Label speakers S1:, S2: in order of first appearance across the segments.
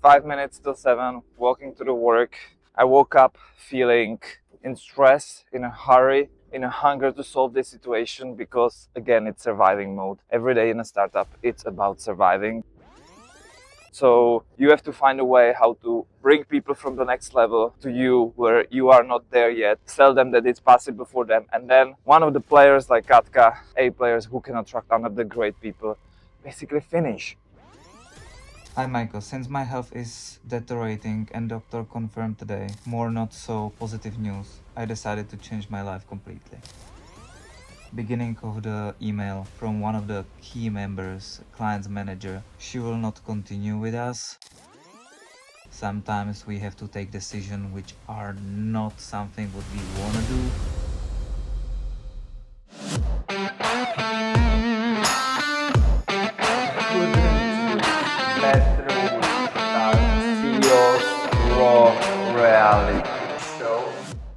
S1: 5 minutes till 7, walking to the work. I woke up feeling in stress, in a hurry, in a hunger to solve this situation because, again, it's surviving mode. Every day in a startup, it's about surviving. So you have to find a way how to bring people from the next level to you where you are not there yet, tell them that it's possible for them. And then one of the players like Katka, A players who can attract another great people, basically finish.
S2: Hi Michael, since my health is deteriorating and doctor confirmed today more not so positive news, I decided to change my life completely. Beginning of the email from one of the key members, client's manager, she will not continue with us. Sometimes we have to take decisions which are not something what we want to do.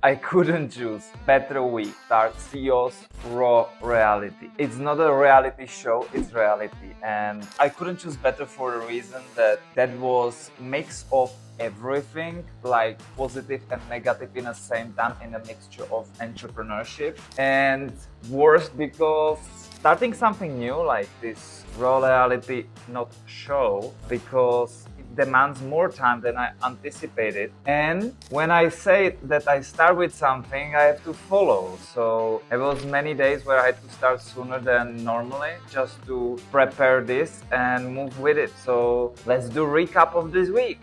S1: I couldn't choose better week start CEO's raw reality. It's not a reality show, it's reality. And I couldn't choose better for the reason that was mix of everything, like positive and negative in the same time, in a mixture of entrepreneurship. And worse because starting something new like this raw reality not show, because demands more time than I anticipated. And when I say that I start with something, I have to follow. So there was many days where I had to start sooner than normally just to prepare this and move with it. So let's do a recap of this week.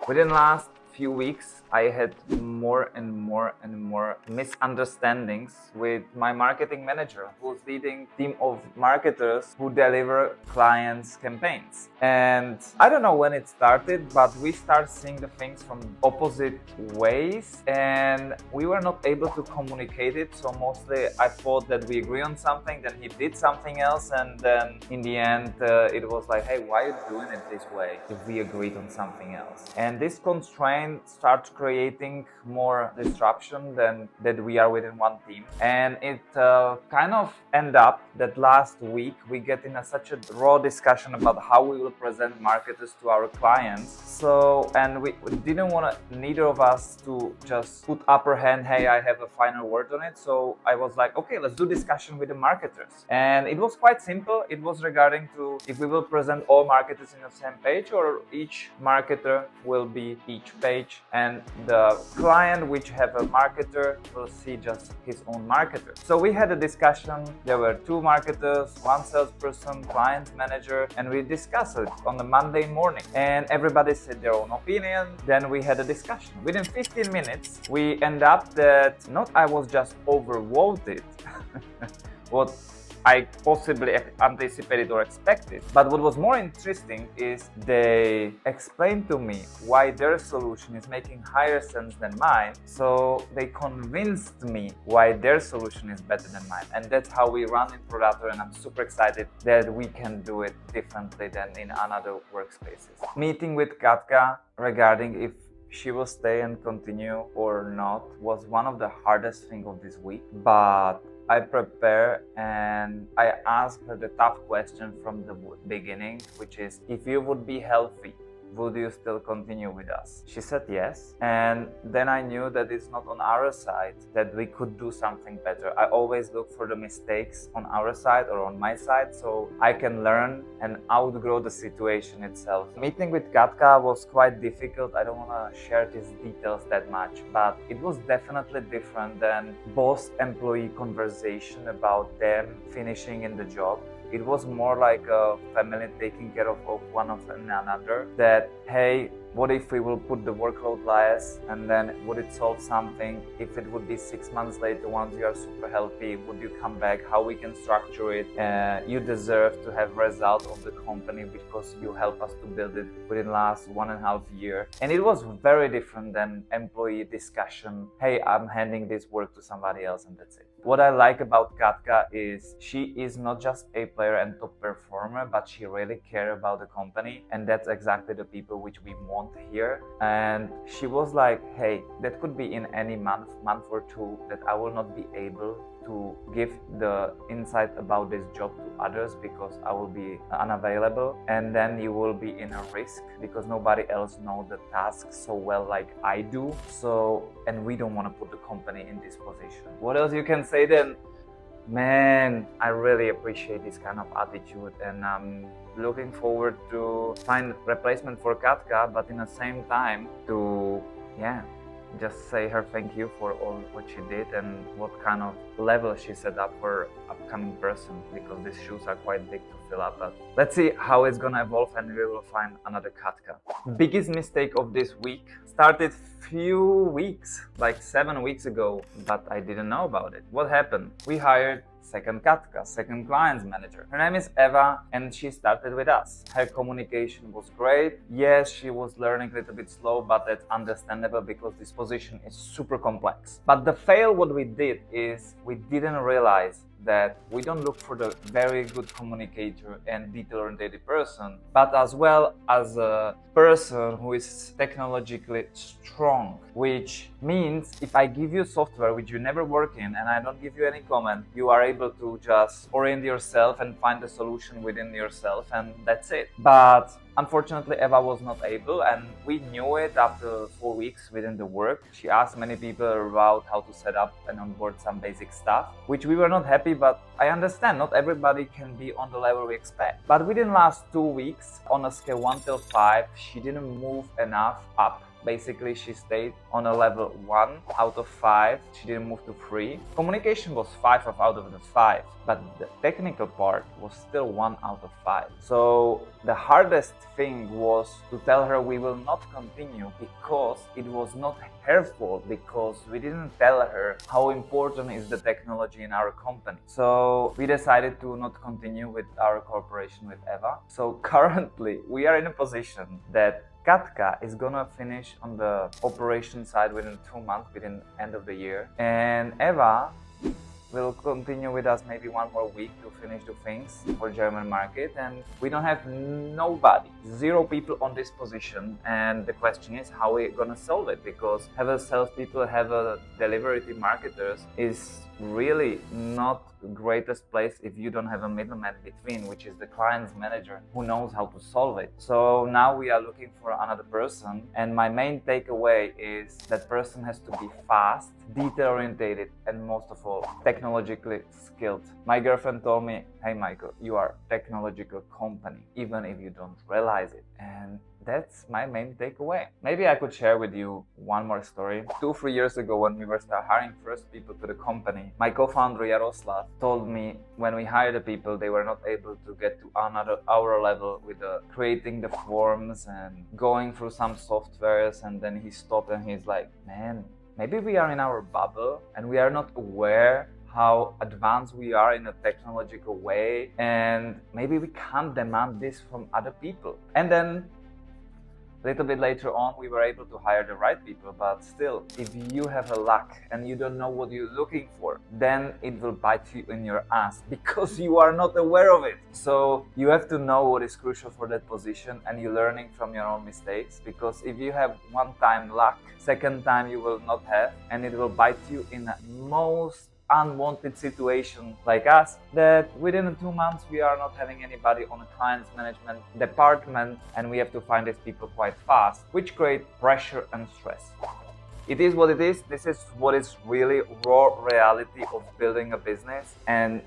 S1: Within the last few weeks, I had more and more misunderstandings with my marketing manager, who's leading a team of marketers who deliver clients' campaigns. And I don't know when it started, but we start seeing the things from opposite ways, and we were not able to communicate it. So mostly I thought that we agree on something, then he did something else, and then in the end it was like, hey, why are you doing it this way if we agreed on something else? And this constraint starts creating more disruption than that we are within one team. And it kind of end up that last week we get in such a raw discussion about how we will present marketers to our clients. So, and we didn't want neither of us to just put upper hand, hey, I have a final word on it. So I was like, okay, let's do discussion with the marketers. And it was quite simple. It was regarding to if we will present all marketers in the same page, or each marketer will be each page, and the client which have a marketer will see just his own marketer. So we had a discussion. There were two marketers, one salesperson, client manager, and we discussed it on the Monday morning. And everybody said their own opinion. Then we had a discussion. Within 15 minutes, we end up that not I was just overvoted, what I possibly anticipated or expected. But what was more interesting is they explained to me why their solution is making higher sense than mine. So they convinced me why their solution is better than mine. And that's how we run in Prodator, and I'm super excited that we can do it differently than in another workspaces. Meeting with Katka regarding if she will stay and continue or not was one of the hardest things of this week. But I prepare and I asked her the tough question from the beginning, which is, if you would be healthy, would you still continue with us? She said yes. And then I knew that it's not on our side, that we could do something better. I always look for the mistakes on our side or on my side, so I can learn and outgrow the situation itself. Meeting with Katka was quite difficult. I don't want to share these details that much, but it was definitely different than boss-employee conversation about them finishing in the job. It was more like a family taking care of one of another, that, hey, what if we will put the workload less, and then would it solve something? If it would be 6 months later, once you are super healthy, would you come back? How we can structure it? You deserve to have result of the company because you help us to build it within the last 1.5 years. And it was very different than employee discussion. Hey, I'm handing this work to somebody else and that's it. What I like about Katka is she is not just a player and top performer, but she really cares about the company, and that's exactly the people which we want here. And she was like, hey, that could be in any month or two that I will not be able to give the insight about this job to others because I will be unavailable, and then you will be in a risk because nobody else knows the task so well like I do. So, and we don't want to put the company in this position. What else you can say then? Man, I really appreciate this kind of attitude, and I'm looking forward to find replacement for Katka, but in the same time to, just say her thank you for all what she did and what kind of level she set up for upcoming person, because these shoes are quite big to fill up. But let's see how it's gonna evolve, and we will find another Katka. Biggest mistake of this week started few weeks, like 7 weeks ago, but I didn't know about it. What happened? We hired second Katka, second clients manager. Her name is Eva, and she started with us. Her communication was great. Yes, she was learning a little bit slow, but that's understandable because this position is super complex. But the fail what we did is we didn't realize that we don't look for the very good communicator and detail-oriented person, but as well as a person who is technologically strong, which means if I give you software which you never work in and I don't give you any comment, you are able to just orient yourself and find the solution within yourself, and that's it. But unfortunately, Eva was not able, and we knew it after 4 weeks within the work. She asked many people about how to set up and onboard some basic stuff, which we were not happy, but I understand not everybody can be on the level we expect. But within last 2 weeks, on a scale 1 till 5, she didn't move enough up. Basically, she stayed on a level 1 out of 5. She didn't move to 3. Communication was 5 out of the 5, but the technical part was still 1 out of 5. So the hardest thing was to tell her we will not continue because it was not her fault, because we didn't tell her how important is the technology in our company. So we decided to not continue with our cooperation with Eva. So currently we are in a position that Katka is gonna finish on the operation side within 2 months, within end of the year, and Eva will continue with us maybe 1 more week to finish the things for German market. And we don't have nobody, 0 people on this position, and the question is how we're gonna solve it, because have a salespeople, have a delivery team marketers is really not the greatest place if you don't have a middleman between, which is the client's manager who knows how to solve it. So now we are looking for another person, and my main takeaway is that person has to be fast, detail oriented, and most of all technologically skilled. My girlfriend told me, hey Michael, you are a technological company even if you don't realize it, and that's my main takeaway. Maybe I could share with you one more story. 2-3 years ago, when we were start hiring first people to the company, my co-founder Jaroslav told me when we hired the people, they were not able to get to our level with creating the forms and going through some softwares, and then he stopped and he's like, man, maybe we are in our bubble and we are not aware how advanced we are in a technological way, and maybe we can't demand this from other people. And then a little bit later on, we were able to hire the right people, but still, if you have a luck and you don't know what you're looking for, then it will bite you in your ass because you are not aware of it. So you have to know what is crucial for that position, and you're learning from your own mistakes, because if you have 1 time luck, 2nd time you will not have, and it will bite you in the most unwanted situation like us, that within 2 months we are not having anybody on a client's management department, and we have to find these people quite fast, which create pressure and stress. It is what it is. This is what is really raw reality of building a business, and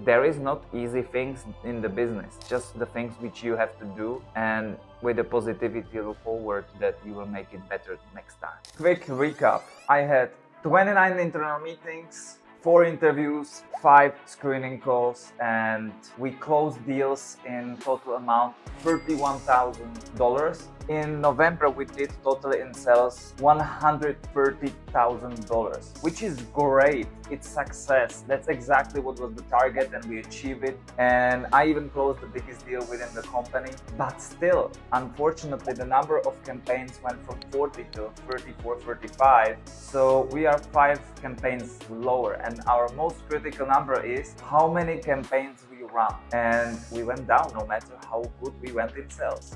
S1: there is not easy things in the business, just the things which you have to do, and with the positivity look forward that you will make it better next time. Quick recap. I had 29 internal meetings, 4 interviews, 5 screening calls, and we closed deals in total amount $31,000. In November, we did totally in sales $130,000, which is great. It's success. That's exactly what was the target, and we achieved it. And I even closed the biggest deal within the company. But still, unfortunately, the number of campaigns went from 40 to 34, 35. So we are 5 campaigns lower. And our most critical number is how many campaigns we run. And we went down no matter how good we went in sales.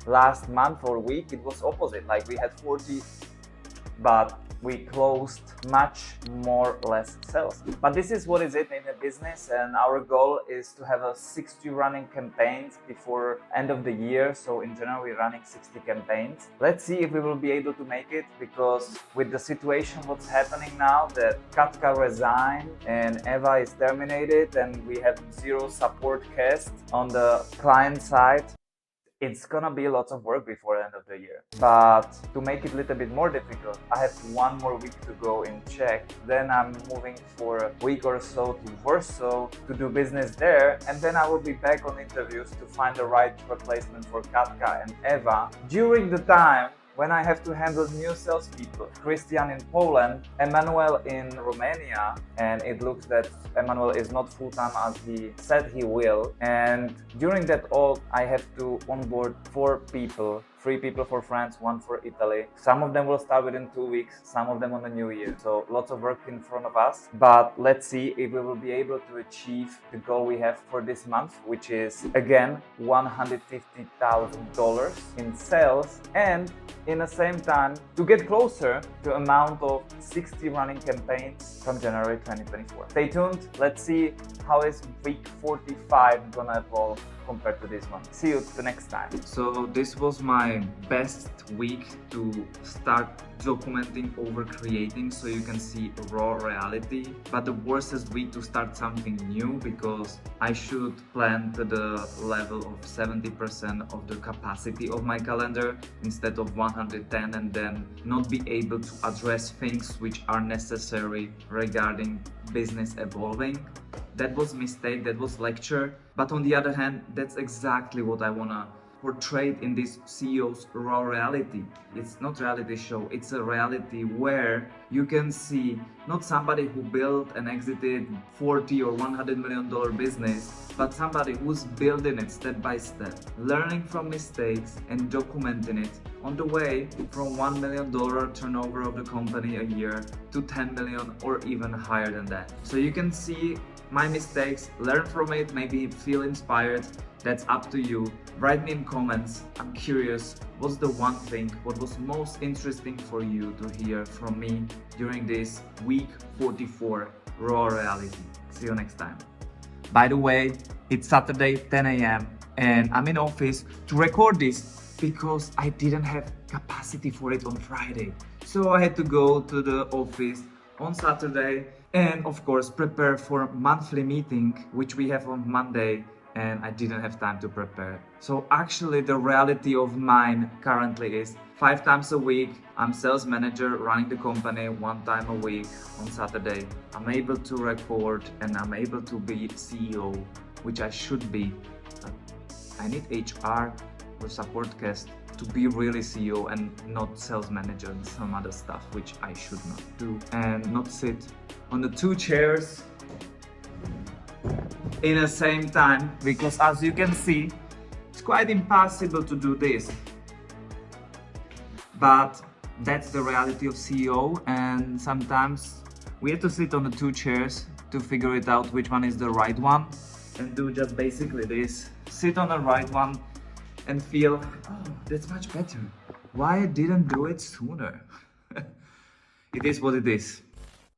S1: Last month or week, it was opposite. Like we had 40 but we closed much more less sales. But this is what is it in a business, and our goal is to have a 60 running campaigns before end of the year. So in general we're running 60 campaigns. Let's see if we will be able to make it, because with the situation what's happening now, that Katka resigned and Eva is terminated and we have zero support cast on the client side, it's gonna be lots of work before the end of the year. But to make it a little bit more difficult, I have one more week to go in Czech. Then I'm moving for a week or so to Warsaw to do business there. And then I will be back on interviews to find the right replacement for Katka and Eva. During the time when I have to handle new salespeople, Christian in Poland, Emmanuel in Romania, and it looks that Emmanuel is not full-time as he said he will. And during that all, I have to onboard 4 people. 3 people for France, 1 for Italy. Some of them will start within 2 weeks, some of them on the new year. So lots of work in front of us. But let's see if we will be able to achieve the goal we have for this month, which is again $150,000 in sales, and in the same time to get closer to amount of 60 running campaigns from January 2024. Stay tuned. Let's see how is week 45 gonna evolve compared to this one. See you the next time. So this was my best week to start documenting over creating, so you can see raw reality, but the worstest week to start something new, because I should plan to the level of 70% of the capacity of my calendar instead of 110, and then not be able to address things which are necessary regarding business evolving. That was mistake, that was lecture, but on the other hand, that's exactly what I wanna portray in this CEO's raw reality. It's not reality show, it's a reality where you can see not somebody who built and exited $40 or $100 million business, but somebody who's building it step by step, learning from mistakes and documenting it on the way from $1 million turnover of the company a year to 10 million or even higher than that. So you can see my mistakes, learn from it, maybe feel inspired. That's up to you. Write me in comments. I'm curious, what's the one thing, what was most interesting for you to hear from me during this week 44 raw reality. See you next time. By the way, it's Saturday 10 a.m. and I'm in office to record this because I didn't have capacity for it on Friday. So I had to go to the office on Saturday and of course prepare for a monthly meeting which we have on Monday, and I didn't have time to prepare. So actually the reality of mine currently is 5 times a week I'm sales manager running the company, 1 time a week on Saturday. I'm able to record and I'm able to be CEO, which I should be. I need HR or support cast to be really CEO and not sales manager and some other stuff which I should not do, and not sit on the 2 chairs in the same time, because as you can see it's quite impossible to do this, but that's the reality of CEO, and sometimes we have to sit on the 2 chairs to figure it out which one is the right one, and do just basically this, sit on the right one and feel, oh, that's much better, why I didn't do it sooner. It is what it is.